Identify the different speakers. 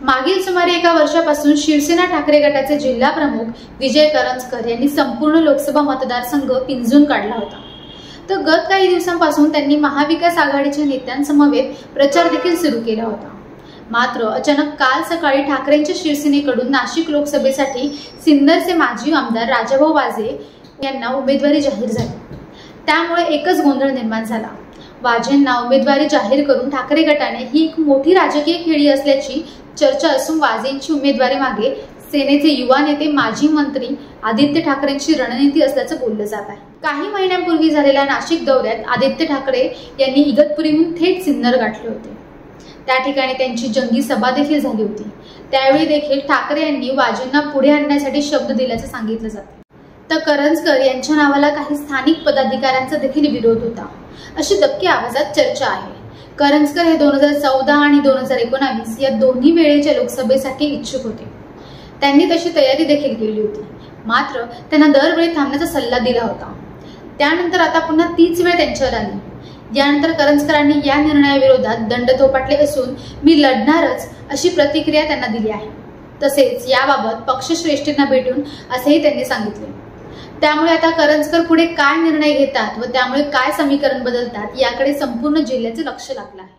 Speaker 1: मागील सुमारे एका वर्षापासून शिवसेना ठाकरे गटाचे जिल्हा प्रमुख विजय करंजकर यांनी संपूर्ण लोकसभा मतदारसंघ पिंजून काढला होता। तर गत काही दिवसांपासून त्यांनी महाविकास आघाडीच्या नेत्यांसमवेत प्रचार देखील सुरू केला होता। मात्र अचानक काल सकाळी ठाकरेंच्या शिवसेनेकडून नाशिक लोकसभेसाठी सिन्नरचे माजी आमदार राजाभाऊ वाजे यांना उमेदवारी जाहीर झाली। त्यामुळे एकच गोंधळ निर्माण झाला। वाजेंना उमेदवारी जाहीर करून ठाकरे गटाने ही एक मोठी राजकीय खेळी असल्याची चर्चा असून वाजेंची उमेदवारी मागे सेनेचे युवा नेते माजी मंत्री आदित्य ठाकरेंची रणनीती असल्याचं बोललं जात आहे। काही महिन्यांपूर्वी झालेल्या नाशिक दौऱ्यात आदित्य ठाकरे यांनी इगतपुरीहून थेट सिन्नर गाठले होते। त्या ठिकाणी त्यांची जंगी सभा देखील झाली होती। त्यावेळी देखील ठाकरे यांनी वाजेंना पुढे आणण्यासाठी शब्द दिल्याचं सांगितलं जातं। तर करंजकर यांच्या नावाला काही स्थानिक पदाधिकाऱ्यांचा देखील विरोध होता, अशी दबकी आवाजात चर्चा आहे। करंजकर हे 2014 आणि 2019 या दोन्ही वेळेच्या लोकसभेसाठी इच्छुक होते। त्यांनी तशी तयारी देखील केली होती, मात्र त्यांना दरवेळी थांबण्याचा सल्ला दिला होता। त्यानंतर आता पुन्हा तीच वेळ त्यांच्यावर आली। यानंतर करंजकरांनी या निर्णयाविरोधात दंड थोपटले असून मी लढणारच अशी प्रतिक्रिया त्यांना दिली आहे। तसेच याबाबत पक्षश्रेष्ठींना भेटून असेही त्यांनी सांगितले। त्यामुळे आता करंजकर पुढे काय निर्णय घेतात व त्यामुळे काय समीकरण बदलतात याकडे संपूर्ण जिल्ह्याचे लक्ष लागलं आहे।